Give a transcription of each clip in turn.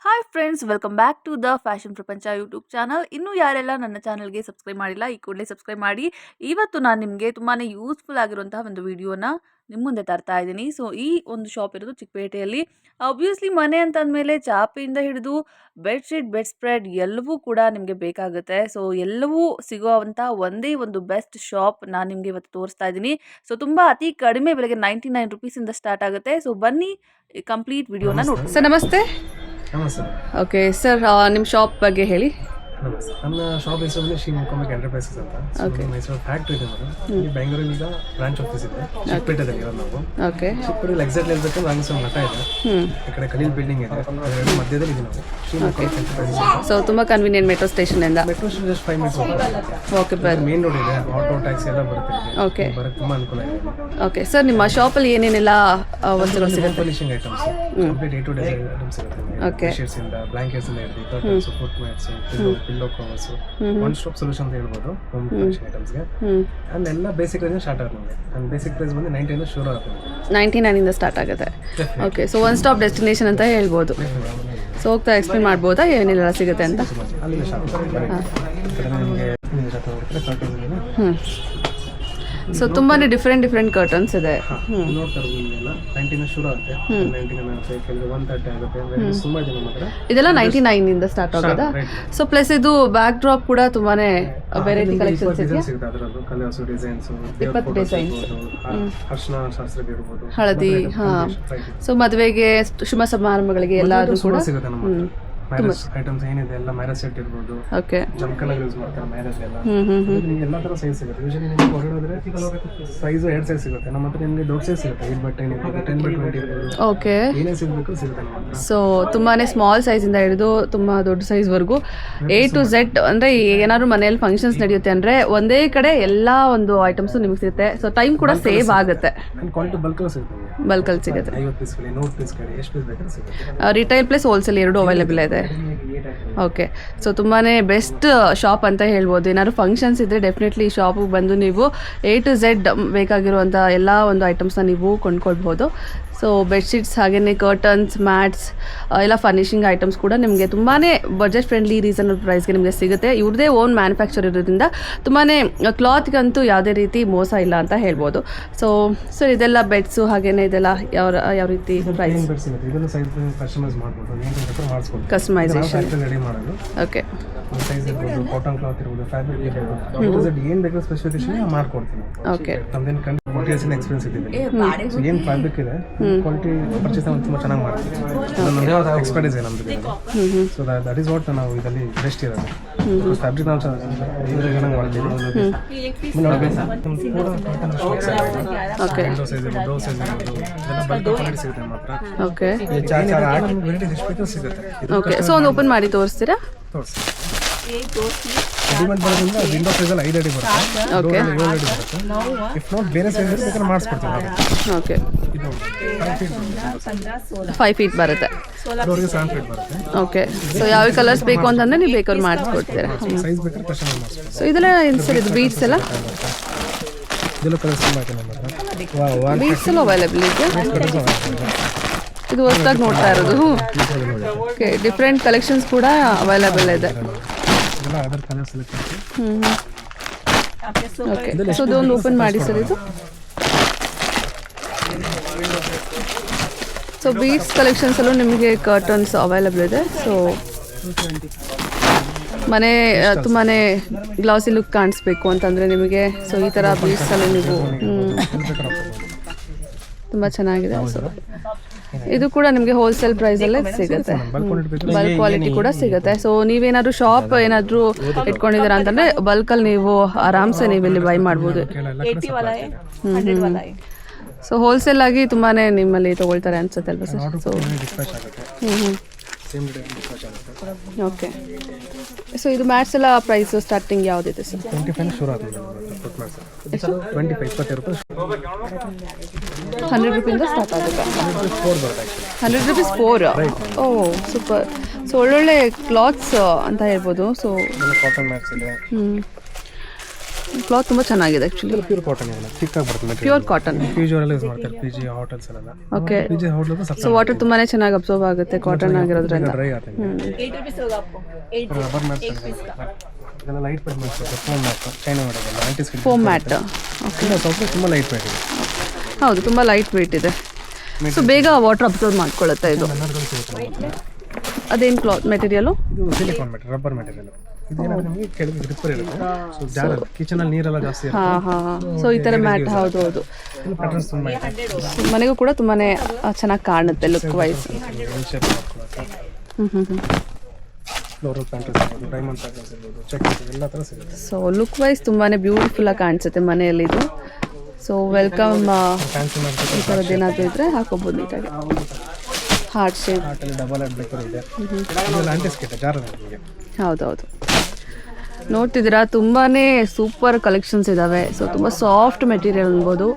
Hi friends, welcome back to the fashion Prapancha YouTube channel. ಇನ್ನೂ ಯಾರೆಲ್ಲ ನನ್ನ ಚಾನಲ್ಗೆ ಸಬ್ಸ್ಕ್ರೈಬ್ ಮಾಡಿಲ್ಲ, ಈ ಕೂಡಲೇ ಸಬ್ಸ್ಕ್ರೈಬ್ ಮಾಡಿ. ಇವತ್ತು ನಾನು ನಿಮಗೆ ತುಂಬಾ ಯೂಸ್ಫುಲ್ ಆಗಿರುವಂತಹ ಒಂದು ವಿಡಿಯೋನ ನಿಮ್ಮ ಮುಂದೆ ತರ್ತಾ ಇದ್ದೀನಿ. ಸೊ ಈ ಒಂದು ಶಾಪ್ ಇರೋದು ಚಿಕ್ಕಪೇಟೆಯಲ್ಲಿ. ಆಬ್ವಿಯಸ್ಲಿ ಮನೆ ಅಂತಂದಮೇಲೆ ಚಾಪೆಯಿಂದ ಹಿಡಿದು ಬೆಡ್ಶೀಟ್, ಬೆಡ್ ಸ್ಪ್ರೆಡ್ ಎಲ್ಲವೂ ಕೂಡ ನಿಮಗೆ ಬೇಕಾಗುತ್ತೆ. ಸೊ ಎಲ್ಲವೂ ಸಿಗುವಂಥ ಒಂದೇ ಒಂದು ಬೆಸ್ಟ್ ಶಾಪ್ ನಾನು ನಿಮಗೆ ಇವತ್ತು ತೋರಿಸ್ತಾ ಇದ್ದೀನಿ. ಸೊ ತುಂಬ ಅತಿ ಕಡಿಮೆ ಬೆಲೆಗೆ 99 ರುಪೀಸಿಂದ ಸ್ಟಾರ್ಟ್ ಆಗುತ್ತೆ. ಸೊ ಬನ್ನಿ ಕಂಪ್ಲೀಟ್ ವಿಡಿಯೋನ ನೋಡಿ. ಸರ್ ನಮಸ್ತೆ. ನಮಸ್ತೆ. ಓಕೆ ಸರ್, ನಿಮ್ಮ ಶಾಪ್ ಬಗ್ಗೆ ಹೇಳಿ. ನಮಸ್ತೆ. ನಮ್ಮ ಶಾಪ್ ಹೆಸರು ಶ್ರೀ ಮುಖಂಬ ಎಂಟರ್ಪ್ರೈಸಸ್ ಅಂತ. ನಮ್ಮ ಹೆಸರು ಫ್ಯಾಕ್ಟ್ರಿ ಇದೆ ಮೇಡಮ್. ಇಲ್ಲಿ ಬೆಂಗಳೂರಲ್ಲಿ ಈಗ ಬ್ರಾಂಚ್ ಆಫೀಸ್ ಇದೆ, ಚಿಕ್ಕಪೇಟೆದಲ್ಲಿ ಇರೋದು ನಾವು. ಓಕೆ. ಚಿಕ್ಕಪೇಟೆಯಲ್ಲಿ ಎಕ್ಸಾಕ್ಟ್ಲಿ ಹೇಳ್ಬೇಕಂದ್ರೆ ರಾಮಸ್ವಾಮಿ ಮಠ ಇದೆ, ಈ ಕಡೆ ಕಲೀಲ್ ಬಿಲ್ಡಿಂಗ್ ಇದೆ, ಅದರ ಮಧ್ಯದಲ್ಲಿ ಇದೆ ನಾವು ಶ್ರೀ ಮುಖಂಬ ಎಂಟರ್ಪ್ರೈಸಸ್. ಸೊ ತುಂಬ ಕನ್ವೀನಿಯಂಟ್ ಮೆಟ್ರೋ ಸ್ಟೇಷನ್ ಇಂದ. Metro station just 5 minutes okay ಬರ್. ಮೇನ್ ರೋಡ್ ಇದೆ, ಆಟೋ ಟ್ಯಾಕ್ಸಿ ಎಲ್ಲ ಬರುತ್ತೆ. ಓಕೆ. ಬರೋಕ್ಕೆ ತುಂಬ ಅನುಕೂಲ ಇದೆ. ಓಕೆ ಸರ್, ನಿಮ್ಮ ಶಾಪಲ್ಲಿ ಏನೇನೆಲ್ಲ ವಸ್ತುಗಳು ಸಿಗುತ್ತೆ? Furnishing items, complete A to Z items ಇರುತ್ತೆ. ಓಕೆ. ಶೀಟ್ಸ್ ಇಂದ, ಬ್ಲಾಂಕೆಟ್ಸ್ ಇಂದ ಹಿಡಿದು curtains, foot mats, pillow covers, one stop solution ಅಂತ ಹೇಳ್ಬೋದು ಹೋಮ್ ಫರ್ನಿಶಿಂಗ್ ಐಟಮ್ಸ್ಗೆ. ಅಂಡ್ ಎಲ್ಲ ಬೇಸಿಕ್ ರೇಂಜ್ ಸ್ಟಾರ್ಟ್ ಆಗುತ್ತೆ ನಮಗೆ. ಅಂಡ್ ಬೇಸಿಕ್ ಪ್ರೈಸ್ ಬಂದು 99 ಶುರು ಆಗುತ್ತೆ. 99 ಇಂದ ಸ್ಟಾರ್ಟ್ ಆಗುತ್ತೆ. Okay. So one stop destination ಅಂತ ಹೇಳ್ಬೋದು. ಸೊ ಹೋಗ್ತಾ ಎಕ್ಸ್ಪ್ಲೇನ್ ಮಾಡ್ಬೋದಾ ಏನೆಲ್ಲ ಸಿಗುತ್ತೆ ಅಂತ? ಅಲ್ಲಿಂದ ಶಾಪ್ ನಿಮಗೆ ಸೊ ತುಂಬಾನೇ ಡಿಫ್ರೆಂಟ್ ಕರ್ಟನ್ಸ್ ಇದೆ. ನೋಡ್ತಾರೆ ನಿಮಗೆಲ್ಲ 99 ಶುರು ಆಗುತ್ತೆ. 99 ಆಗುತ್ತೆ, ಕೆಲವು 130 ಆಗುತ್ತೆ. ತುಂಬಾ ಇದೆ ನಮ್ಮ ಹತ್ರ. ಇದೆಲ್ಲ 99 ಇಂದ ಸ್ಟಾರ್ಟ್ ಆಗೋದಾ? ಸೊ ಪ್ಲಸ್ ಇದು ಬ್ಯಾಕ್ ಡ್ರಾಪ್ ಕೂಡ ತುಂಬಾನೇ ವೆರೈಟಿ ಕಲೆಕ್ಷನ್ಸ್ ಇದೆ. ಅದರಲ್ಲೂ ಕಲರ್ಸ್, ಡಿಸೈನ್ಸ್, 20 ಡಿಸೈನ್ಸ್, ಅರ್ಶನ ಶಾಸ್ತ್ರಕ್ಕೆ ಇರ್ಬೋದು, ಹಳದಿ. ಸೊ ಮದುವೆಗೆ, ಶುಭ ಸಮಾರಂಭಗಳಿಗೆ ಎಲ್ಲಾದ್ರೂ ಕೂಡ ಸಿಗುತ್ತೆ ನಮ್ಮ ಹತ್ರ. ಮ್ಯಾರೇಜ್ ಐಟಮ್ಸ್ ಏನಿದೆ ಎಲ್ಲ ಮ್ಯಾರೇಜ್ ಸೆಟ್ ಇರ್ಬೋದು. ಓಕೆ. ಜಮ್ಕನ ಯೂಸ್ ಮಾಡ್ತಾರೆ ಮ್ಯಾರೇಜ್ ಎಲ್ಲ. ನಿಮಗೆ ಎಲ್ಲ ತರ ಸೈಜ್ ಸಿಗುತ್ತೆ. ಯೂಶಲಿ ನಿಮಗೆ ಹೊರಗಡೆ ಹೋದ್ರೆ ಸೈಜ್ 2 ಸೈಜ್ ಸಿಗುತ್ತೆ. ನಮ್ಮ ಹತ್ರ ನಿಮಗೆ ದೊಡ್ಡ ಸೈಜ್ ಸಿಗುತ್ತೆ. 8x10 ಇರ್ಬೋದು, 10x20 ಇರ್ಬೋದು. ಓಕೆ. ಏನೇ ಸಿಗಬೇಕು ಸಿಗುತ್ತೆ ನಮ್ಮ ಹತ್ರ. ಸೊ ತುಂಬಾನೇ ಸ್ಮಾಲ್ ಸೈಜ್ ಇಂದ ಹಿಡಿದು ತುಂಬಾ ದೊಡ್ಡ ಸೈಜ್ ವರೆಗೂ A to Z. ಅಂದ್ರೆ ಏನಾದ್ರು ಮನೆಯಲ್ಲಿ ಫಂಕ್ಷನ್ಸ್ ನಡೆಯುತ್ತೆ ಅಂದ್ರೆ ಒಂದೇ ಕಡೆ ಎಲ್ಲಾ ಒಂದು ಐಟಮ್ಸ್ ನಿಮಗೆ ಸಿಗುತ್ತೆ. ಸೊ ಟೈಮ್ ಕೂಡ ಸೇವ್ ಆಗುತ್ತೆ. ಕ್ವಾಲಿಟಿ ಬಲ್ಕ್ ಸಿಗುತ್ತೆ. ಬಲ್ಕಲ್ಲಿ ಸಿಗುತ್ತೆ. 50 ಪೀಸ್ gali 100 ಪೀಸ್ gali ಎಷ್ಟು ಪೀಸ್ ಬೇಕಾದ್ರೂ ಸಿಗುತ್ತೆ. ರಿಟೈಲ್ ಪ್ಲಸ್ ಹೋಲ್ಸೇಲ್ ಎರಡು ಅವೈಲೇಬಲ್ ಇದೆ. ಓಕೆ. ಸೊ ತುಂಬಾ ಬೆಸ್ಟ್ ಶಾಪ್ ಅಂತ ಹೇಳ್ಬೋದು. ಏನಾದ್ರು ಫಂಕ್ಷನ್ಸ್ ಇದ್ದರೆ ಡೆಫಿನೆಟ್ಲಿ ಈ ಶಾಪಿಗೆ ಬಂದು ನೀವು A to Z ಬೇಕಾಗಿರುವಂಥ ಎಲ್ಲ ಒಂದು ಐಟಮ್ಸ್ನ ನೀವು ಕೊಂಡ್ಕೊಳ್ಬೋದು. ಸೊ ಬೆಡ್ಶೀಟ್ಸ್, ಹಾಗೆಯೇ ಕರ್ಟನ್ಸ್, ಮ್ಯಾಟ್ಸ್, ಎಲ್ಲ ಫರ್ನಿಷಿಂಗ್ ಐಟಮ್ಸ್ ಕೂಡ ನಿಮಗೆ ತುಂಬಾ ಬಜೆಟ್ ಫ್ರೆಂಡ್ಲಿ, ರೀಸನಬಲ್ ಪ್ರೈಸ್ಗೆ ನಿಮಗೆ ಸಿಗುತ್ತೆ. ಇವ್ರದೇ ಓನ್ ಮ್ಯಾನುಫ್ಯಾಕ್ಚರ್ ಇರೋದ್ರಿಂದ ತುಂಬಾ ಕ್ಲಾತ್ಗಂತೂ ಯಾವುದೇ ರೀತಿ ಮೋಸ ಇಲ್ಲ ಅಂತ ಹೇಳ್ಬೋದು. ಸೊ ಇದೆಲ್ಲ ಬೆಡ್ಸು, ಹಾಗೆಯೇ ಇದೆಲ್ಲ ಯಾವ ರೀತಿ ಪ್ರೈಸ್? ಇದನ್ನು ಸೈಜ್ ಕಸ್ಟಮೈಸ್ ಮಾಡ್ಬೋದು, ಕಸ್ಟಮೈಸೇಷನ್. ರೆಡಿ ಮಾಡೋದು. ಓಕೆ. ಸೈಜ್ ಇರ್ಬೋದು, ಕಾಟನ್ ಕ್ಲಾತ್ ಇರ್ಬೋದು, ಫ್ಯಾಬ್ರಿಕ್ ಇರ್ಬೋದು, ಏನು ಬೇಕು ಸ್ಪೆಸಿಫಿಕೇಶನ್ ಮಾಡ್ಕೊಡ್ತೀನಿ. ಓಕೆ. ನಮ್ದೇನು ಮಟೀರಿಯಲ್ಸ್ ಎಕ್ಸ್ಪೀರಿಯನ್ಸ್ ಇದೆ. ಸೊ ಏನು ಫ್ಯಾಬ್ರಿಕ್ ಇದೆ, ಕ್ವಾಲಿಟಿ ಪರ್ಚೇಸ್ ತುಂಬ ಚೆನ್ನಾಗಿ ಮಾಡ್ತೀವಿ. ನಮ್ಮದು ಎಕ್ಸ್ಪರ್ಟೈಸ್ ಇದೆ ನಮ್ಮದು. ಸೊ ದಟ್ ಈಸ್ ವಾಟ್ ನಾವು ಇದರಲ್ಲಿ ಬೆಸ್ಟ್ ಇರೋದು. ಫ್ಯಾಬ್ರಿಕ್ ನಾವು ಚೆನ್ನಾಗಿ ಮಾಡ್ತೀವಿ. ಓಕೆ. ವಿಂಡೋ ಸೈಜ್ ಇರ್ಬೋದು, ಡೋರ್ ಸೈಜ್ ಇರ್ಬೋದು, ಇದೆಲ್ಲ ಬಲ್ಕ್ ಕ್ವಾಲಿಟಿ ಸಿಗುತ್ತೆ ನಮ್ಮ ಹತ್ರ. ಓಕೆ. ವೆರೈಟೀಸ್ ಎಷ್ಟು ಬೇಕೋ ಸಿಗುತ್ತೆ. ಓಕೆ. ಸೊ ಒಂದು ಓಪನ್ ಮಾಡಿ ತೋರಿಸ್ತೀರಾ? ತೋರಿಸಿ. ರೆಡಿಮೇಡ್ ಬರೋದ್ರಿಂದ ವಿಂಡೋ ಸೈಜಲ್ಲಿ 5 ಅಡಿ ಬರುತ್ತೆ, ಓಕೆ. 7 ಅಡಿ ಬರುತ್ತೆ. ಇಫ್ ನಾಟ್ ಬೇರೆ ಸೈಜ್ ಬೇಕಾದ್ರೆ ಮಾಡಿಸ್ಕೊಡ್ತೀವಿ. ಓಕೆ. ಇದು 5 ಫೀಟ್ ಬರುತ್ತೆ. ಡೋರ್ಗೆ 7 ಫೀಟ್ ಬರುತ್ತೆ. ಓಕೆ. ಸೊ ಯಾವ ಕಲರ್ಸ್ ಬೇಕು ಅಂತಂದ್ರೆ ನೀವು ಬೇಕಾದ್ರೆ ಮಾಡಿಸ್ಕೊಡ್ತೀರಾ? ಸೈಜ್ ಬೇಕಾದ್ರೆ ಕಸ್ಟಮೈಸ್ ಮಾಡಿಸ್ಕೊಡ್ತೀವಿ. ಸೊ ಇದೆಲ್ಲ ಏನು ಸರ್, ಇದು ಬೀಡ್ಸ್ ಎಲ್ಲ? ಇದೆಲ್ಲ ಕಲರ್ಸ್ ತುಂಬ ಐತೆ ನಮ್ಮ ಹತ್ರ. ಬೀಡ್ಸ್ ಎಲ್ಲ ಅವೈಲೇಬಲ್ ಇದೆ. ಇದು ಹೊಸದಾಗಿ ನೋಡ್ತಾ ಇರೋದು. ಓಕೆ. ಡಿಫ್ರೆಂಟ್ ಕಲೆಕ್ಷನ್ಸ್ ಕೂಡ ಅವೈಲೇಬಲ್ ಇದೆ. ಇದೆಲ್ಲ ಅದರ್ ಕಲರ್ಸ್ ಎಲ್ಲ ಓಕೆ. ಸೊ ಇದೊಂದು ಓಪನ್ ಮಾಡಿ ಸರ್. ಇದು ಸೊ ಬೀಡ್ಸ್ ಕಲೆಕ್ಷನ್ಸ್ ಅಲ್ಲೂ ನಿಮಗೆ ಕರ್ಟನ್ಸ್ ಅವೈಲೇಬಲ್ ಇದೆ. ಸೊ ಮನೆ ತುಂಬಾ ಗ್ಲಾಸಿ ಲುಕ್ ಕಾಣಿಸ್ಬೇಕು ಅಂತಂದರೆ ನಿಮಗೆ ಸೊ ಈ ಥರ ಬೀಡ್ಸಲ್ಲಿ ನೀವು ತುಂಬ ಚೆನ್ನಾಗಿದೆ. ಸೊ ಇದು ಕೂಡ ನಿಮಗೆ ಹೋಲ್ಸೇಲ್ ಪ್ರೈಸಲ್ಲೇ ಸಿಗುತ್ತೆ, ಬಲ್ಕ್ ಕ್ವಾಲಿಟಿ ಕೂಡ ಸಿಗುತ್ತೆ. ಸೊ ನೀವೇನಾದರೂ ಶಾಪ್ ಏನಾದರೂ ಇಟ್ಕೊಂಡಿದ್ದೀರಾ ಅಂತಂದರೆ ಬಲ್ಕಲ್ಲಿ ನೀವು ಆರಾಮ್ಸೆ ನೀವು ಇಲ್ಲಿ ಬೈ ಮಾಡ್ಬೋದು. ಸೊ ಹೋಲ್ಸೇಲ್ ಆಗಿ ತುಂಬಾ ನಿಮ್ಮಲ್ಲಿ ತೊಗೊಳ್ತಾರೆ ಅನ್ಸುತ್ತೆ ಅಲ್ವಾ ಸರ್? So okay. ಸೊ ಇದು ಮ್ಯಾಟ್ಸ್ ಎಲ್ಲ ಪ್ರೈಸು ಸ್ಟಾರ್ಟಿಂಗ್ ಯಾವುದಿದೆ ಸರ್? 25 ಶುರು ಆಗುತ್ತೆ. 25 ರೂಪಾಯಿ 100 ರೂಪಿಯಿಂದ ಸ್ಟಾರ್ಟ್ ಆಗುತ್ತೆ. 100 ರುಪೀಸ್ 4. ಓ ಸೂಪರ್. ಸೊ ಒಳ್ಳೊಳ್ಳೆ ಕ್ಲಾತ್ಸ್ ಅಂತ ಹೇಳ್ಬೋದು. ಸೊ ಕಾಟನ್ ಮ್ಯಾಟ್ಸ್ ಇದೆ. ಕ್ಲಾತ್ ತುಂಬ ಚೆನ್ನಾಗಿದೆ ಆ್ಯಕ್ಚುಲಿ. ಪ್ಯೂರ್ ಕಾಟನ್ ಇಲ್ಲ, ಥಿಕ್ಕಾಗಿ ಬರುತ್ತೆ. Pure cotton. ಪಿ ಜಿ ಅವರೆಲ್ಲ ಯೂಸ್ ಮಾಡ್ತಾರೆ, ಪಿ ಜಿ ಹೋಟೆಲ್ಸ್ ಎಲ್ಲ. Okay. P G hotel so water ತುಂಬಾ ಚೆನ್ನಾಗಿ ಅಬ್ಸರ್ವ್ ಆಗುತ್ತೆ ಕಾಟನ್ ಆಗಿರೋದ್ರಿಂದ. ಡ್ರೈ ಆಗುತ್ತೆ. ರಬ್ಬರ್ ಮ್ಯಾಟ್ ಇದೆಲ್ಲ ಲೈಟ್ ವೇಟ್ ಮಾಡ್ತಾರೆ. ಫೋಮ್ ಮ್ಯಾಟ್, ಚೈನಾ ಮಾಡೋದಲ್ಲ, ಆಂಟಿ ಸ್ಕಿನ್ ಫೋಮ್ ಮ್ಯಾಟ್. ಇಲ್ಲ, ಸ್ವಲ್ಪ ತುಂಬ ಲೈಟ್ ವೇಟ್ ಇದೆ. ಹೌದು, ತುಂಬ ಲೈಟ್ ವೇಟ್ ಇದೆ. ಸೊ ಬೇಗ ವಾಟರ್ ಅಬ್ಸರ್ವ್ ಮಾಡ್ಕೊಳ್ಳುತ್ತೆ ಇದು. ಅದೇನು ಕ್ಲಾತ್ ಮೆಟೀರಿಯಲು? ಇದು ಸಿಲಿಕಾನ್ ಮ್ಯಾಟ್, ರಬ್ಬರ್ ಮೆಟೀರಿಯಲ್. ಇದೇನಾದ್ರೆ ನಿಮಗೆ ಕೆಳಗೆ ಗ್ರಿಪ್ಪರ್ ಇರುತ್ತೆ. ಸೊ ಜಾಗ ಕಿಚನಲ್ಲಿ ನೀರೆಲ್ಲ ಜಾಸ್ತಿ ಇರುತ್ತೆ. ಸೊ ಈ ಥರ ಮ್ಯಾಟ್. ಹೌದು. ಪ್ಯಾಟರ್ನ್ಸ್ ತುಂಬ ಇದೆ. ಮನೆಗೂ ಕೂಡ ತುಂಬಾ ಚೆನ್ನಾಗಿ ಕಾಣುತ್ತೆ ಲುಕ್ ವೈಸ್. ಫ್ಲೋರಲ್ ಪ್ಯಾಂಟರ್ಸ್ ಇರ್ಬೋದು, ಡೈಮಂಡ್ ಪ್ಯಾಂಟರ್ಸ್ ಇರ್ಬೋದು, ಚೆಕ್ ಎಲ್ಲ ಥರ ಸಿಗುತ್ತೆ. ಸೊ ಲುಕ್ ವೈಸ್ ತುಂಬಾ ಬ್ಯೂಟಿಫುಲ್ಲಾಗಿ ಕಾಣಿಸುತ್ತೆ ಮನೆಯಲ್ಲಿ ಇದು. So welcome. ಈ ಥರದ್ದು ಏನಾದರೂ ಇದ್ದರೆ ಹಾಕೋಬೋದು ನೀಟಾಗಿ. Heart shape. ಹಾರ್ಟಲ್ಲಿ ಡಬಲ್ ಹೆಡ್ ಬೇಕಾದ್ರೆ ಇದೆ. ಇದೆಲ್ಲ ಆಂಟಿಸ್ಕಿಟ್ ಜಾರದ ನಿಮಗೆ. ಹೌದೌದು, ನೋಡ್ತಿದ್ದೀರಾ ತುಂಬಾ ಸೂಪರ್ ಕಲೆಕ್ಷನ್ಸ್ ಇದ್ದಾವೆ. ಸೊ ತುಂಬ ಸಾಫ್ಟ್ ಮೆಟೀರಿಯಲ್ ಅನ್ಬೋದು.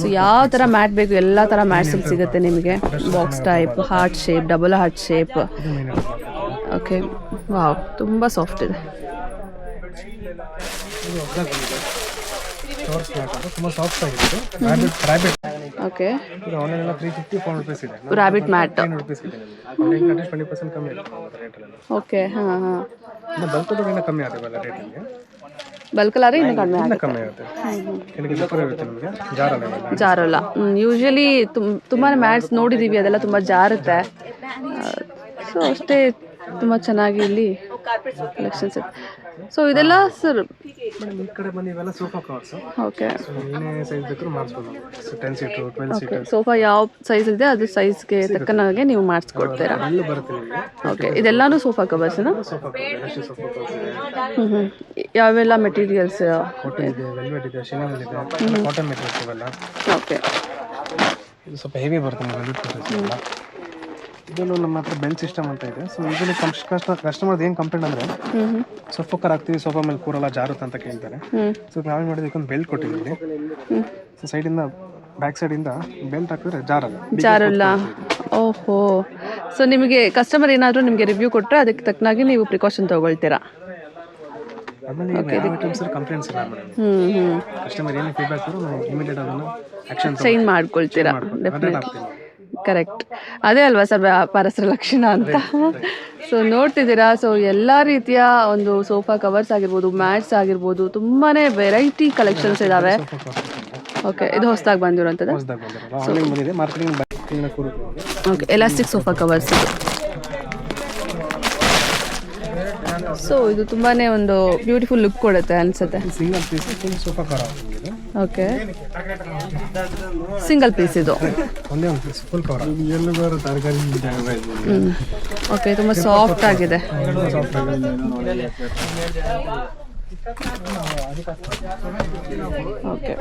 ಸೊ ಯಾವ ಥರ ಮ್ಯಾಟ್ ಬೇಕು ಎಲ್ಲ ಥರ ಮ್ಯಾಟ್ಸಲ್ಲಿ ಸಿಗುತ್ತೆ ನಿಮಗೆ. Box type, heart shape, double heart shape. Okay, wow, ತುಂಬ ಸಾಫ್ಟ್ ಇದೆ. ತುಂಬ ಸಾಫ್ಟ್ ಆಗಿರುತ್ತೆ. ರ್ಯಾಬಿಟ್. ಓಕೆ. ಇದು ಆನ್ಲೈನ್ ಎಲ್ಲ 350-400 ರೂಪೀಸ್ ಇದೆ. ರ್ಯಾಬಿಟ್ ಮ್ಯಾಟ್ 10 ರೂಪೀಸ್ ಇದೆ ನಿಮಗೆ. 20% ಕಮ್ಮಿ ಆಗುತ್ತೆ ರೇಟಲ್ಲಿ. ಓಕೆ. ಹಾಂ. ಇನ್ನು ಬಲ್ಕಲ್ಲಿ ಕಮ್ಮಿ ಆಗುತ್ತೆ ರೇಟಲ್ಲಿ. ಬಲ್ಕಲಾದ್ರೆ ಇನ್ನೂ ಕಡಿಮೆ ಕಮ್ಮಿ ಆಗುತ್ತೆ. ಕೆಳಗೆ ಜಿಪ್ಪರ್ ಇರುತ್ತೆ ನಿಮಗೆ, ಜಾರಲ್ಲ. ಜಾರಲ್ಲ. ಯೂಶಲಿ ತುಂಬಾ ಮ್ಯಾಟ್ಸ್ ನೋಡಿದ್ದೀವಿ, ಅದೆಲ್ಲ ತುಂಬ ಜಾರುತ್ತೆ. ಸೊ ಅಷ್ಟೇ ತುಂಬ ಚೆನ್ನಾಗಿ ಇಲ್ಲಿ ಕಲೆಕ್ಷನ್ಸ್ ಇದೆ. ಸೊ ಇದೆಲ್ಲ ಸರ್ ಈ ಕಡೆ ಬಂದು ಇವೆಲ್ಲ ಸೋಫಾ ಕವರ್ಸ್. ಓಕೆ. ಏನೇ ಸೈಜ್ ಬೇಕಾದ್ರೂ ಮಾಡಿಸ್ಬೋದು. 10 ಸೀಟರ್, 12 ಸೀಟರ್. ಸೋಫಾ ಯಾವ ಸೈಜ್ ಇದೆ ಅದು ಸೈಜ್ಗೆ ತಕ್ಕನಾಗೆ ನೀವು ಮಾಡಿಸ್ಕೊಡ್ತೀರಾ. ಎಲ್ಲ ಬರುತ್ತೆ ನಿಮಗೆ. ಓಕೆ. ಇದೆಲ್ಲಾನು ಸೋಫಾ ಕವರ್ಸ್ನಾ? ಸೋಫಾ ಕವರ್ಸ್, ಸೋಫಾ ಕವರ್ಸ್ ಇದೆ. ಯಾವೆಲ್ಲ ಮೆಟೀರಿಯಲ್ಸ್? ಕಾಟನ್ ಇದೆ, ವೆಲ್ವೆಟ್ ಇದೆ, ಶಿನಾನ್ ಇದೆ, ಕಾಟನ್ ಮೆಟೀರಿಯಲ್ಸ್ ಇವೆಲ್ಲ. ಓಕೆ. ಇದು ಸ್ವಲ್ಪ ಹೆವಿ ಬರುತ್ತೆ ನಿಮಗೆ ವೆಲ್ವೆಟ್ ಮೆಟೀರಿಯಲ್ಸ್ ಎಲ್ಲ. ಇದನ್ನು ನಮ್ಮ ಹತ್ರ ಬೆಲ್ಟ್ ಸಿಸ್ಟಮ್ ಅಂತ ಇದೆ. ಸೊ ಇದರಲ್ಲಿ ಕಸ್ಟಮರ್ದು ಏನು ಕಂಪ್ಲೇಂಟ್ ಅಂದರೆ ಸೋಫಾ ಕರ್ ಹಾಕ್ತೀವಿ, ಸೋಫಾ ಮೇಲೆ ಕೂರಲ್ಲ, ಜಾರುತ್ತೆ ಅಂತ ಕೇಳ್ತಾರೆ. ಸೊ ನಾವೇನು ಮಾಡಿದ್ವಿ, ಒಂದು ಬೆಲ್ಟ್ ಕೊಟ್ಟಿದ್ದೀವಿ. ಸೊ ಸೈಡಿಂದ, ಬ್ಯಾಕ್ ಸೈಡಿಂದ ಬೆಲ್ಟ್ ಹಾಕಿದ್ರೆ ಜಾರಲ್ಲ. ಓಹೋ. ಸೊ ನಿಮಗೆ ಕಸ್ಟಮರ್ ಏನಾದರೂ ನಿಮಗೆ ರಿವ್ಯೂ ಕೊಟ್ಟರೆ ಅದಕ್ಕೆ ತಕ್ಕನಾಗಿ ನೀವು ಪ್ರಿಕಾಷನ್ ತೊಗೊಳ್ತೀರಾ? ಆಮೇಲೆ ಕಂಪ್ಲೇಂಟ್ಸ್ ಇಲ್ಲ ಮೇಡಮ್. ಕಸ್ಟಮರ್ ಏನು ಫೀಡ್ಬ್ಯಾಕ್ ನಾವು ಇಮಿಡಿಯೇಟ್ ಅದನ್ನು ಆಕ್ಷನ್ ಚೇಂಜ್ ಮಾಡ್ಕೊಳ್ತೀರಾ. Definitely correct. ಅದೇ ಅಲ್ವಾ ಸರ್ ವ್ಯಾಪಾರಸ್ಥರ ಲಕ್ಷಣ ಅಂತ. ಸೊ ನೋಡ್ತಿದ್ದೀರಾ. ಸೊ ಎಲ್ಲ ರೀತಿಯ ಒಂದು ಸೋಫಾ ಕವರ್ಸ್ ಆಗಿರ್ಬೋದು, ಮ್ಯಾಟ್ಸ್ ಆಗಿರ್ಬೋದು, ತುಂಬಾ ವೆರೈಟಿ ಕಲೆಕ್ಷನ್ಸ್ ಇದ್ದಾವೆ. ಓಕೆ. ಇದು ಹೊಸದಾಗಿ ಬಂದಿರೋಂಥದ್ದು. ಓಕೆ. ಎಲಾಸ್ಟಿಕ್ ಸೋಫಾ ಕವರ್ಸ್ ಇದು. ಸೊ ಇದು ತುಂಬಾ ಒಂದು ಬ್ಯೂಟಿಫುಲ್ ಲುಕ್ ಕೊಡುತ್ತೆ ಅನಿಸುತ್ತೆ. Single piece sofa cover. Okay. Single piece ಇದು. ಒಂದೇ ಒಂದು ಪೀಸ್ ಫುಲ್ ಕವರ್. ಎಲ್ಲರೂ ತರಕಾರಿ. ಓಕೆ. ತುಂಬ ಸಾಫ್ಟ್ ಆಗಿದೆ. ಓಕೆ.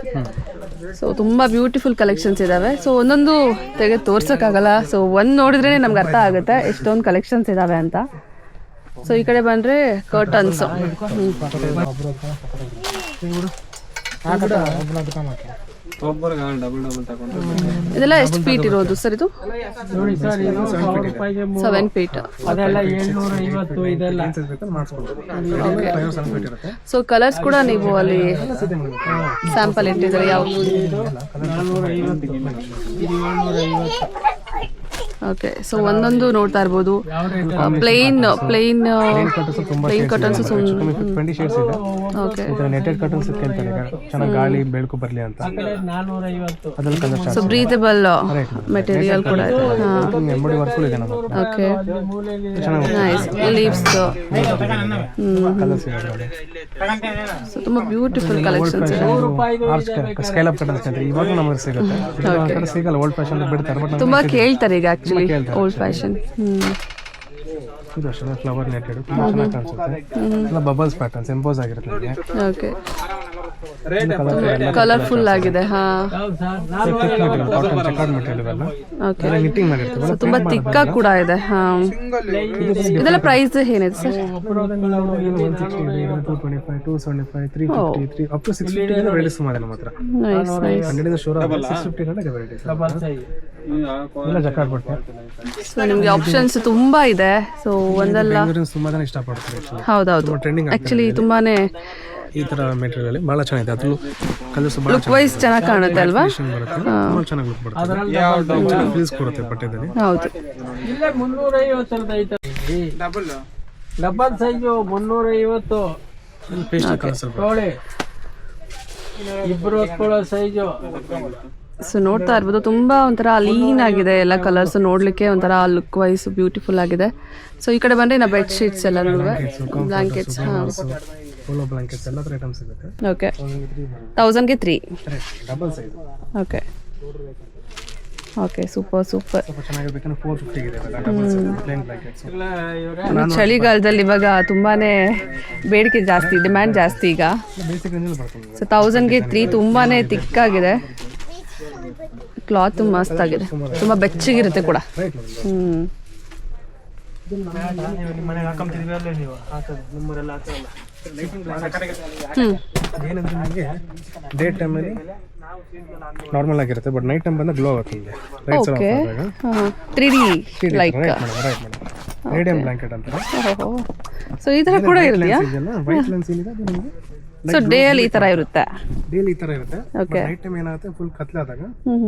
ಸೊ ತುಂಬ ಬ್ಯೂಟಿಫುಲ್ ಕಲೆಕ್ಷನ್ಸ್ ಇದ್ದಾವೆ. ಸೊ ಒಂದೊಂದು ತೆಗೆದು ತೋರ್ಸೋಕ್ಕಾಗಲ್ಲ. ಸೊ ಒಂದು ನೋಡಿದ್ರೇ ನಮ್ಗೆ ಅರ್ಥ ಆಗುತ್ತೆ ಎಷ್ಟೊಂದು ಕಲೆಕ್ಷನ್ಸ್ ಇದ್ದಾವೆ ಅಂತ. ಸೊ ಈ ಕಡೆ ಬಂದರೆ ಕರ್ಟನ್ಸು. ಇದೆಲ್ಲ ಎಷ್ಟು ಫೀಟ್ ಇರೋದು ಸರ್ ಇದು? 7 ಫೀಟ್. ಸೊ ಕಲರ್ಸ್ ಕೂಡ ನೀವು ಅಲ್ಲಿ ಸ್ಯಾಂಪಲ್ ಇಟ್ಟಿದ್ದಾರೆ ಯಾವ? ಓಕೆ. ಸೊ ಒಂದೊಂದು ನೋಡ್ತಾ ಇರ್ಬೋದು. Plane curtains. Okay. Netted curtains ಕೇಳ್ತಾರೆ, ಚೆನ್ನಾಗಿ ಗಾಳಿ ಬೆಳಕು ಬರಲಿ ಅಂತ. ಸೊ ಬ್ರೀತಬಲ್ ಮೆಟೀರಿಯಲ್ ಕೂಡ ಇದೆ. ಎಂಬಡಿ ವರ್ಕ್ ಇದೆ ನಮ್ಮ. ಓಕೆ. ನೈಸ್. ಲೀವ್ಸ್. ಸೊ ತುಂಬ ಬ್ಯೂಟಿಫುಲ್ ಕಲೆಕ್ಷನ್ಸ್ ಇದೆ. ಸ್ಕೈಲಪ್ ಕಟನ್ಸ್ ಅಂತ ಇವಾಗ ನಮಗೆ ಸಿಗುತ್ತೆ. ಸಿಗಲ್ಲ, ಓಲ್ಡ್ ಫ್ಯಾಷನ್ ಬಿಡ್ತಾರೆ. ತುಂಬ ಕೇಳ್ತಾರೆ ಈಗ ಆಕ್ಚುಲಿ ಓಲ್ಡ್ ಫ್ಯಾಷನ್. ಇದು ಅಷ್ಟೇ ಫ್ಲವರ್ ನೆಟೆಡ್ ತುಂಬ ಚೆನ್ನಾಗಿ ಕಾಣಿಸುತ್ತೆ. ಎಲ್ಲ ಬಬಲ್ಸ್ ಪ್ಯಾಟರ್ನ್ಸ್ ಎಂಪೋಸ್ ಆಗಿರುತ್ತೆ ನಿಮಗೆ. ಓಕೆ. ಕಲರ್ಫುಲ್ ಆಗಿದೆ. ತುಂಬಾ ತಿಕ್ಕಾಗಿ ಕೂಡ ಇದೆ. ಇದೆಲ್ಲ ಪ್ರೈಸ್ ಏನಿದೆ ಸರ್? 225, 275, 350, up to 650 ವೆರೈಟೀಸ್ ಮಾಡಿದೆ ನಮ್ಮ ಹತ್ರ. 100 ಶೋರ್ 650 ವೆರೈಟೀಸ್ ಎಲ್ಲ ಜಕಾರ್ಡ್ ಬಟ್ಟೆ. ಸೊ ನಿಮಗೆ ಆಪ್ಷನ್ಸ್ ತುಂಬಾ ಇದೆ. ಸೊ ಒಂದಲ್ಲ ತುಂಬಾ ಜನ ಇಷ್ಟಪಡ್ತಾರೆ. ಹೌದೌದು. ಆಕ್ಚುಲಿ ತುಂಬಾನೇ ಈ ಥರ ಮೆಟೀರಿಯಲ್ ಭಾಳ ಚೆನ್ನಾಗಿದೆ. ಅದು ಕಲರ್ಸ್ ಭಾಳ ಲುಕ್ ವೈಸ್ ಚೆನ್ನಾಗಿ ಕಾಣುತ್ತೆ ಅಲ್ವಾ? ಬರುತ್ತೆ, ತುಂಬ ಚೆನ್ನಾಗಿ ಲುಕ್ ಬರುತ್ತೆ, ಫೀಲ್ಸ್ ಕೊಡುತ್ತೆ ಬಟ್ಟೆದಲ್ಲಿ. ಹೌದು. ಡಬಲ್ ಸೈಜು 350, ಪೇಸ್ಟಲ್ ಕಲರ್ಸ್ ನೋಡಿ ಇಬ್ರು ಹೊತ್ಕೊಳ್ಳೋ ಸೈಜು. ಸೊ ನೋಡ್ತಾ ಇರ್ಬೋದು ತುಂಬಾ ಒಂಥರ ಲೀನ್ ಆಗಿದೆ ಎಲ್ಲ ಕಲರ್ಸ್, ನೋಡ್ಲಿಕ್ಕೆ ಒಂಥರ ಲುಕ್ ವೈಸ್ ಬ್ಯೂಟಿಫುಲ್ ಆಗಿದೆ. ಸೊ ಈ ಕಡೆ ಬಂದ್ರೆ ನಾ ಬೆಡ್ ಶೀಟ್ಸ್ ಎಲ್ಲ ಬ್ಲಾಂಕೆಟ್ಸ್, ಪೋಲೋ ಬ್ಲಾಂಕೆಟ್ಸ್ ಎಲ್ಲ ಥರ ಐಟಮ್ಸ್ ಸಿಗುತ್ತೆ. ಓಕೆ 1000ಗೆ 3. Double size. Okay okay, super super. ಸ್ವಲ್ಪ ಚೆನ್ನಾಗಿರ್ಬೇಕಂದ್ರೆ 450 ಇದೆ ಡಬಲ್ ಸೈಜ್ ಪ್ಲೇನ್ ಬ್ಲಾಂಕೆಟ್ಸ್. ಚಳಿಗಾಲದಲ್ಲಿ ಇವಾಗ ತುಂಬಾನೇ ಬೇಡಿಕೆ ಜಾಸ್ತಿ, ಡಿಮ್ಯಾಂಡ್ ಜಾಸ್ತಿ ಈಗ. ಬೇಸಿಕ್ ರೇಂಜಲ್ಲಿ ಬರ್ತದೆ. ಸೊ 1000ಗೆ 3 ತುಂಬಾನೇ ತಿಕ್ಕಾಗಿದೆ, ಕ್ಲಾತ್ ಮಸ್ತ್ ಆಗಿದೆ, ತುಂಬಾ ಬೆಚ್ಚಗಿರುತ್ತೆ ಕೂಡ. ಮನೆಗೆ ಹಾಕೊಂತಿದ್ವಿ ಅಲ್ಲೇ ನೀವು ಹಾಕೋದು ನಿಮ್ಮೂರೆಲ್ಲ ಹಾಕಲ್ಲ. ಏನಂದ್ರೆ ನಿಮಗೆ ಡೇ ಟೈಮಲ್ಲಿ ನಾರ್ಮಲ್ ಆಗಿರುತ್ತೆ, ಬಟ್ ನೈಟ್ ಟೈಮ್ ಬಂದಾಗ ಗ್ಲೋ ಆಗುತ್ತೆ ನಿಮಗೆ. Lights okay 3D like radium blanket ಅಂತಾರೆ. ಸೊ ಈ ತರ ಕೂಡ ಇರುತ್ತಾ? ವೈಟ್ ಲೆನ್ಸ್ ಏನಿದೆ ಅದು ನಿಮಗೆ ಸೊ ಡೇ ಅಲ್ಲಿ ಈ ತರ ಇರುತ್ತೆ, ಡೇಲಿ ಈ ತರ ಇರುತ್ತೆ. ಓಕೆ. ನೈಟ್ ಟೈಮ್ ಏನಾಗುತ್ತೆ ಫುಲ್ ಕತ್ಲಾದಾಗ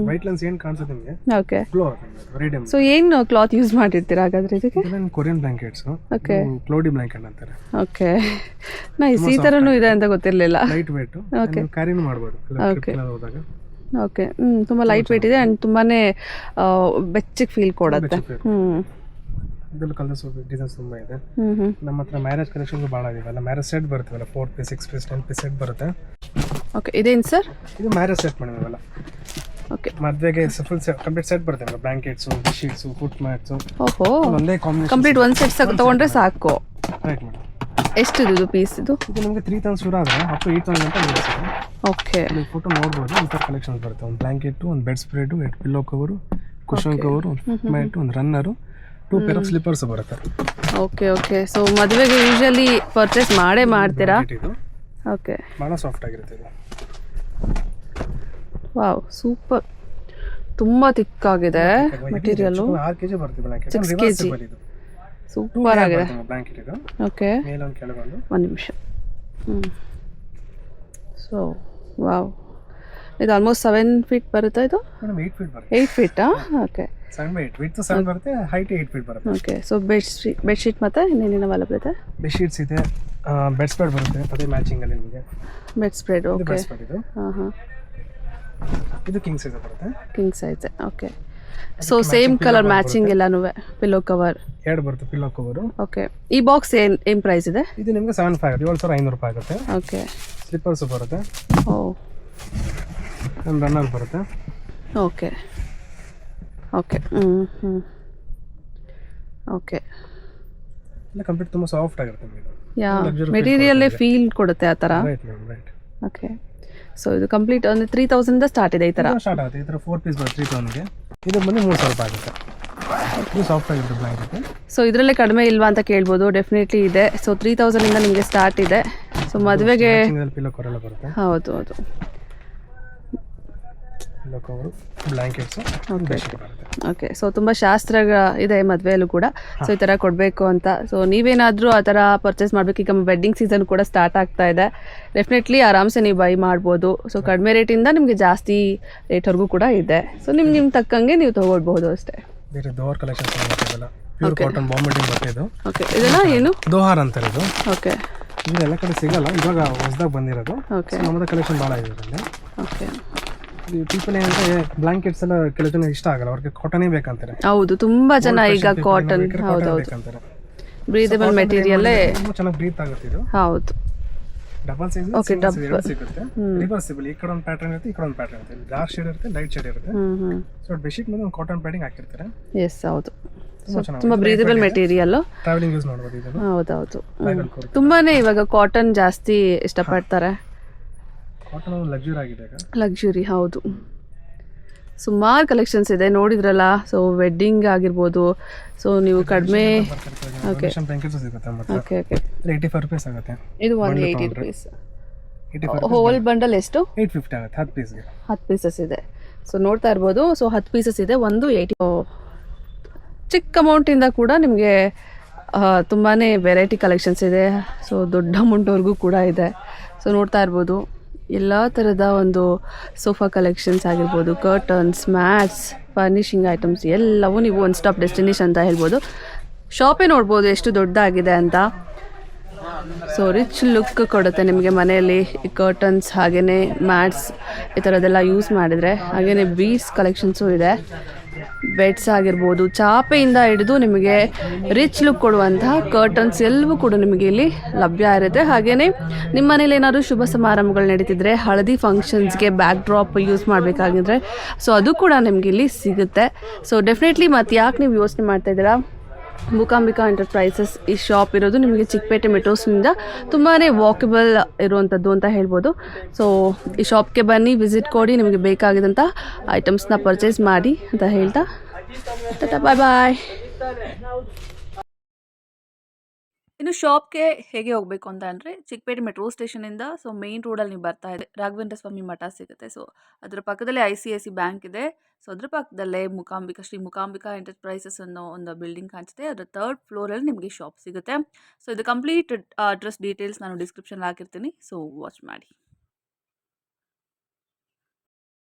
ವೈಟ್ ಲೆನ್ಸ್ ಏನ್ ಕಾಣಿಸುತ್ತೆ ನಿಮಗೆ ಓಕೆ. ಗ್ಲೋ ಆಗುತ್ತೆ ರೇಡಿಯಂ. ಸೊ ಏನು ಕ್ಲಾತ್ ಯೂಸ್ ಮಾಡಿರ್ತೀರಾ ಹಾಗಾದ್ರೆ ಇದಕ್ಕೆ? Korean blankets, okay, cloudy blanket ಅಂತಾರೆ. Okay, nice. ಈ ತರನೂ ಇದೆ ಅಂತ ಗೊತ್ತಿರಲಿಲ್ಲ. ಲೈಟ್ ವೇಟ್, ಕ್ಯಾರಿನೂ ಮಾಡ್ಬೋದು ಹೋದಾಗ. ಓಕೆ, ತುಂಬಾ ಲೈಟ್ ವೇಟ್ ಇದೆ ಅಂಡ್ ತುಂಬಾನೇ ಬೆಚ್ಚಗೆ ಫೀಲ್ ಕೊಡುತ್ತೆ. ಇದರಲ್ಲಿ ಕಲರ್ಸ್ ಡಿಸೈನ್ಸ್ ತುಂಬಾ ಇದೆ. ನಮ್ಮ ಹತ್ರ ಮ್ಯಾರೇಜ್ ಕಲೆಕ್ಷನ್ ಭಾಳ ಇದೆ. ಮ್ಯಾರೇಜ್ ಸೆಟ್ ಬರುತ್ತಲ್ಲ, 4 ಪೀಸ್ 6 ಪೀಸ್ 10 ಪೀಸ್ ಸೆಟ್ ಬರುತ್ತೆ. ಓಕೆ, ಇದೇನು ಸರ್? ಇದು ಮ್ಯಾರೇಜ್ ಸೆಟ್ ಮಾಡಿದ್ವಲ್ಲ. ಓಕೆ, ಮದುವೆಗೆ ಫುಲ್ ಕಂಪ್ಲೀಟ್ ಸೆಟ್ ಬರುತ್ತೆ. ಬ್ಲಾಂಕೆಟ್ಸ್, ಶೀಟ್ಸ್, ಫುಟ್ ಮ್ಯಾಟ್ಸ್, ಓಹೋ, ಒಂದೇ ಕಾಂಬಿನೇಷನ್ ಕಂಪ್ಲೀಟ್ ಒಂದು ಸೆಟ್ ತಗೊಂಡ್ರೆ ಸಾಕು. Right madam. ಎಷ್ಟು ಇದು ಪೀಸ್? ಇದು ನಮಗೆ 3000 ಶುರು ಆದರೆ ಅಪ್ ಟು 8000 ಅಂತ ಬರುತ್ತೆ. ಓಕೆ, ನೀವು ಫೋಟೋ ನೋಡ್ಬೋದು. ಈ ಥರ ಕಲೆಕ್ಷನ್ಸ್ ಬರುತ್ತೆ. ಒಂದು ಬ್ಲಾಂಕೆಟ್, ಒಂದು bedspread, 8 pillow cover, cushion cover, ಒಂದು ಮ್ಯಾಟ್, ಒಂದು ರನ್ನರು, 2 ಪೇರ್ ಆಫ್ ಸ್ಲಿಪ್ಪರ್ಸ್ ಬರುತ್ತೆ. Okay okay. ಸೊ ಮದುವೆಗೆ ಯೂಶಲಿ ಪರ್ಚೇಸ್ ಮಾಡ್ತೀರಾ? ಇದು ಓಕೆ, ಭಾಳ ಸಾಫ್ಟ್ ಆಗಿರುತ್ತೆ ಇದು. Wow, super. ತುಂಬಾ ತಿಕ್ಕಾಗಿದೆ ಮೆಟೀರಿಯಲ್. 6 kg ಬರುತ್ತೆ ಬ್ಲಾಂಕೆಟ್. 6 kg. ಇದು ಸೂಪರ್ ಆಗಿದೆ ಬ್ಲಾಂಕೆಟ್ ಇದು. ಓಕೆ, ಮೇಲೊಂದು ಕೆಳಗೊಂದು. ಒಂದು ನಿಮಿಷ. ಸೊ ವಾವ್, ಇದು ಆಲ್ಮೋಸ್ಟ್ 7 ಫೀಟ್ ಬರುತ್ತಾ ಇದು? ಮೇಡಮ್ 8 ಫೀಟ್ ಬರುತ್ತೆ. 8 ಫೀಟಾ? ಓಕೆ, 7 8 ವಿಡ್ತ್ 7 ಬರುತ್ತೆ, ಹೈಟ್ 8 ಫೀಟ್ ಬರುತ್ತೆ. ಓಕೆ. ಸೊ ಬೆಡ್ ಶೀಟ್ ಮತ್ತೆ ಇನ್ನೇನೇನು ಅವೈಲೇಬಲ್ ಇದೆ? ಬೆಡ್ ಶೀಟ್ಸ್ ಇದೆ, ಬೆಡ್ ಸ್ಪ್ರೆಡ್ ಬರುತ್ತೆ, ಅದೇ ಮ್ಯಾಚಿಂಗ್ ಅಲ್ಲಿ ನಿಮಗೆ. Bed spread, okay. Bed spread ಇದು. ಹಾಂ, ಇದು ಕಿಂಗ್ ಸೈಜ್ ಬರುತ್ತೆ. King size, okay. So same colour matching ಎಲ್ಲಾನು. ಪಿಲ್ಲೋ ಕವರ್ 2 ಬರುತ್ತೆ, ಪಿಲ್ಲೋ ಕವರು. ಓಕೆ. ಈ ಬಾಕ್ಸ್ ಏನು ಪ್ರೈಸ್ ಇದೆ? ಇದು ನಿಮಗೆ 7500 ರೂಪಾಯಿ ಆಗುತ್ತೆ. ಓಕೆ. ಸ್ಲಿಪ್ಪರ್ಸ್ ಬರುತ್ತೆ. ಓ, ಒಂದು ರನ್ನರ್ ಬರುತ್ತೆ. Okay okay. ಓಕೆ. ಎಲ್ಲ ಕಂಪ್ಲೀಟ್ ತುಂಬ ಸಾಫ್ಟ್ ಆಗಿರುತ್ತೆ ಮೇಡಮ್. ಯಾ, ಮೆಟೀರಿಯಲ್ಲೇ ಫೀಲ್ ಕೊಡುತ್ತೆ ಆ ಥರ. Right madam, right. Okay. So ಇದು ಕಂಪ್ಲೀಟ್ ಒಂದು 3000 ಸ್ಟಾರ್ಟ್ ಇದೆ ಈ ಥರ. ಸ್ಟಾರ್ಟ್ ಆಗುತ್ತೆ. ಈ ಥರ 4 ಪೀಸ್ ಬರುತ್ತೆ 3000ಗೆ. ಇದು ಬಂದು 3000 ರೂಪಾಯಿ ಆಗುತ್ತೆ. ಇದು ಸಾಫ್ಟ್ ಆಗಿರುತ್ತೆ ಬ್ಲಾಂಕೆಟ್. ಸೊ ಇದರಲ್ಲೇ ಕಡಿಮೆ ಇಲ್ವಾ ಅಂತ ಕೇಳ್ಬೋದು. ಡೆಫಿನೆಟ್ಲಿ ಇದೆ. ಸೊ 3000 ನಿಮಗೆ ಸ್ಟಾರ್ಟ್ ಇದೆ. ಸೊ ಮದುವೆಗೆ ಪಿಲ್ಲೋ ಕವರ್ ಎಲ್ಲ ಬರುತ್ತೆ. ಹೌದು ಹೌದು. ಪಿಲ್ಲೋ ಕವರು, ಬ್ಲಾಂಕೆಟ್ಸ್, ಬೆಡ್ಶೀಟ್ ಬರುತ್ತೆ. ಓಕೆ. ಸೊ ತುಂಬ ಶಾಸ್ತ್ರ ಇದೆ ಮದುವೆಯಲ್ಲೂ ಕೂಡ. ಸೊ ಈ ಥರ ಕೊಡಬೇಕು ಅಂತ. ಸೊ ನೀವೇನಾದರೂ ಆ ಥರ ಪರ್ಚೇಸ್ ಮಾಡಬೇಕು, ಈಗ ವೆಡ್ಡಿಂಗ್ ಸೀಸನ್ ಕೂಡ ಸ್ಟಾರ್ಟ್ ಆಗ್ತಾ ಇದೆ. ಡೆಫಿನೆಟ್ಲಿ ಆರಾಮ್ಸೆ ನೀವು ಬೈ ಮಾಡ್ಬೋದು. ಸೊ ಕಡಿಮೆ ರೇಟಿಂದ ನಿಮಗೆ ಜಾಸ್ತಿ ರೇಟ್ವರೆಗೂ ಕೂಡ ಇದೆ. ಸೊ ನಿಮ್ಮ ತಕ್ಕಂಗೆ ನೀವು ತೊಗೊಳ್ಬಹುದು ಅಷ್ಟೇ. ಬೇರೆ ದೋಹಾರ್ ಕಲೆಕ್ಷನ್ಸ್ ಬರುತ್ತಲ್ಲ, ಪ್ಯೂರ್ ಕಾಟನ್ ಬಾಂಬೆಟಿಂಗ್ ಬಟ್ಟೆ ಇದು. ಓಕೆ. ಇದೆಲ್ಲ ಏನು? ದೋಹಾರ್ ಅಂತಾರೆ ಇದು. ಓಕೆ. ಇದು ಎಲ್ಲ ಕಡೆ ಸಿಗಲ್ಲ, ಇವಾಗ ಹೊಸದಾಗಿ ಬಂದಿರೋದು. ಓಕೆ. ನಮ್ಮದು ಕಲೆಕ್ಷನ್ ಭಾಳ ಇದೆ ಇದರಲ್ಲಿ. ಓಕೆ. ಪೀಪಲ್ ಏನಂದ್ರೆ ಬ್ಲಾಂಕೆಟ್ಸ್ ಎಲ್ಲ ಕೆಲವು ಜನ ಇಷ್ಟ ಆಗಲ್ಲ, ಅವ್ರಿಗೆ ಕಾಟನೇ ಬೇಕಂತಾರೆ. ಹೌದು, ತುಂಬಾ ಜನ ಈಗ ಕಾಟನ್. ಹೌದು ಹೌದು, ಬ್ರೀದಬಲ್ ಮೆಟೀರಿಯಲ್ಲೇ ತುಂಬಾ ಚೆನ್ನಾಗಿ ಬ್ರೀತ್ ಆಗುತ್ತೆ ಇದು. ಹೌದು. ಡಬಲ್ ಸೈಜ್ ಎರಡು ಸಿಗುತ್ತೆ. ರಿವರ್ಸಿಬಲ್, ಈ ಕಡೆ ಒಂದು ಪ್ಯಾಟರ್ನ್ ಇರುತ್ತೆ, ಈ ಕಡೆ ಒಂದು ಪ್ಯಾಟರ್ನ್ ಇರುತ್ತೆ. ಡಾರ್ಕ್ ಶೇಡ್ ಇರುತ್ತೆ, ಲೈಟ್ ಶೇಡ್ ಇರುತ್ತೆ. ಸೊ ಬೆಡ್ಶೀಟ್ ಮೇಲೆ ಒಂದು ಕಾಟನ್ ಪ್ಯಾಡಿಂಗ್ ಹಾಕಿರ್ತಾರೆ. ಎಸ್, ಹೌದು. ತುಂಬಾ ಬ್ರೀದಬಲ್ ಮೆಟೀರಿಯಲ್, ಟ್ರಾವೆಲಿಂಗ್ ಯೂಸ್ ಮಾಡಬಹುದು ಇದನ್ನು. ಹೌದೌದು. ತುಂಬಾನೇ ಇವಾಗ ಕಾಟನ್ ಜಾಸ್ತಿ ಇಷ್ಟಪಡ್ತಾರೆ. ಕಾಟನ್ ಲಕ್ಸುರಿ ಆಗಿದೆ ಈಗ. ಲಕ್ಸುರಿ, ಹೌದು. ಸುಮಾರು ಕಲೆಕ್ಷನ್ಸ್ ಇದೆ, ನೋಡಿದ್ರಲ್ಲ. ಸೊ ವೆಡ್ಡಿಂಗ್ ಆಗಿರ್ಬೋದು. ಸೊ ನೀವು ಕಡಿಮೆ. Okay okay okay. 85 ರೂಪೀಸ್ ಆಗುತ್ತೆ. ಇದು 180 ರೂಪೀಸ್. ಹೋಲ್ ಬಂಡಲ್ ಎಷ್ಟು? 850 ಆಗುತ್ತೆ 10 ಪೀಸ್ಗೆ. 10 ಪೀಸಸ್ ಇದೆ. ಸೊ ನೋಡ್ತಾ ಇರ್ಬೋದು. ಸೊ 10 ಪೀಸಸ್ ಇದೆ, ಒಂದು 80. ಚಿಕ್ಕ ಅಮೌಂಟಿಂದ ಕೂಡ ನಿಮಗೆ ತುಂಬಾ ವೆರೈಟಿ ಕಲೆಕ್ಷನ್ಸ್ ಇದೆ. ಸೊ ದೊಡ್ಡ ಅಮೌಂಟ್ವರೆಗೂ ಕೂಡ ಇದೆ. ಸೊ ನೋಡ್ತಾ ಇರ್ಬೋದು ಎಲ್ಲ ಥರದ ಒಂದು ಸೋಫಾ ಕಲೆಕ್ಷನ್ಸ್ ಆಗಿರ್ಬೋದು, ಕರ್ಟನ್ಸ್, ಮ್ಯಾಟ್ಸ್, ಫರ್ನಿಷಿಂಗ್ ಐಟಮ್ಸ್ ಎಲ್ಲವೂ ನೀವು ಒನ್ ಸ್ಟಾಪ್ ಡೆಸ್ಟಿನೇಷನ್ ಅಂತ ಹೇಳ್ಬೋದು. ಶಾಪೇ ನೋಡ್ಬೋದು ಎಷ್ಟು ದೊಡ್ಡದಾಗಿದೆ ಅಂತ. ಸೊ ರಿಚ್ ಲುಕ್ ಕೊಡುತ್ತೆ ನಿಮಗೆ ಮನೆಯಲ್ಲಿ ಈ ಕರ್ಟನ್ಸ್ ಹಾಗೆಯೇ ಮ್ಯಾಟ್ಸ್ ಈ ಥರದ್ದೆಲ್ಲ ಯೂಸ್ ಮಾಡಿದರೆ. ಹಾಗೆಯೇ ಬೀಡ್ಸ್ ಕಲೆಕ್ಷನ್ಸು ಇದೆ. ಬೆಡ್ಸ್ ಆಗಿರ್ಬೋದು, ಚಾಪೆಯಿಂದ ಹಿಡಿದು ನಿಮಗೆ ರಿಚ್ ಲುಕ್ ಕೊಡುವಂತಹ ಕರ್ಟನ್ಸ್ ಎಲ್ಲವೂ ಕೂಡ ನಿಮಗೆ ಇಲ್ಲಿ ಲಭ್ಯ ಇರುತ್ತೆ. ಹಾಗೆಯೇ ನಿಮ್ಮ ಮನೇಲಿ ಏನಾದರೂ ಶುಭ ಸಮಾರಂಭಗಳು ನಡೀತಿದ್ರೆ, ಹಳದಿ ಫಂಕ್ಷನ್ಸ್ಗೆ ಬ್ಯಾಕ್ ಡ್ರಾಪ್ ಯೂಸ್ ಮಾಡಬೇಕಾಗಿದ್ರೆ ಸೊ ಅದು ಕೂಡ ನಿಮಗೆ ಇಲ್ಲಿ ಸಿಗುತ್ತೆ. ಸೊ ಡೆಫಿನೆಟ್ಲಿ ಮತ್ತು ಯಾಕೆ ನೀವು ಯೋಚನೆ ಮಾಡ್ತಾಯಿದ್ದೀರಾ, ಮೂಕಾಂಬಿಕಾ ಎಂಟರ್ಪ್ರೈಸಸ್ ಈ ಶಾಪ್ ಇರೋದು ನಿಮಗೆ ಚಿಕ್ಕಪೇಟೆ ಮೆಟ್ರೋಸ್ನಿಂದ ತುಂಬಾ ವಾಕಬಲ್ ಇರುವಂಥದ್ದು ಅಂತ ಹೇಳ್ಬೋದು. ಸೊ ಈ ಶಾಪ್ಗೆ ಬನ್ನಿ, ವಿಸಿಟ್ ಕೊಡಿ, ನಿಮಗೆ ಬೇಕಾಗಿದ್ದಂಥ ಐಟಮ್ಸ್ನ ಪರ್ಚೇಸ್ ಮಾಡಿ ಅಂತ ಹೇಳ್ತಾ ಟಾಟಾ ಬಾಯ್ ಬಾಯ್. ಇನ್ನು ಶಾಪ್ಗೆ ಹೇಗೆ ಹೋಗಬೇಕು ಅಂತ ಅಂದರೆ ಚಿಕ್ಕಪೇಟೆ ಮೆಟ್ರೋ ಸ್ಟೇಷನಿಂದ ಸೊ ಮೇನ್ ರೋಡಲ್ಲಿ ನೀವು ಬರ್ತಾ ಇದೆ ರಾಘವೇಂದ್ರ ಸ್ವಾಮಿ ಮಠ ಸಿಗುತ್ತೆ. ಸೊ ಅದರ ಪಕ್ಕದಲ್ಲೇ ICICI ಬ್ಯಾಂಕ್ ಇದೆ. ಸೊ ಅದ್ರ ಪಕ್ಕದಲ್ಲೇ ಶ್ರೀ ಮೂಕಾಂಬಿಕಾ ಎಂಟರ್ಪ್ರೈಸಸ್ ಅನ್ನೋ ಒಂದು ಬಿಲ್ಡಿಂಗ್ ಕಾಣಿಸುತ್ತೆ. ಅದರ 3rd ಫ್ಲೋರಲ್ಲಿ ನಿಮಗೆ ಶಾಪ್ ಸಿಗುತ್ತೆ. ಸೊ ಇದು ಕಂಪ್ಲೀಟ್ ಅಡ್ರೆಸ್ ಡೀಟೇಲ್ಸ್ ನಾನು ಡಿಸ್ಕ್ರಿಪ್ಷನ್ ಹಾಕಿರ್ತೀನಿ. ಸೊ ವಾಚ್ ಮಾಡಿ.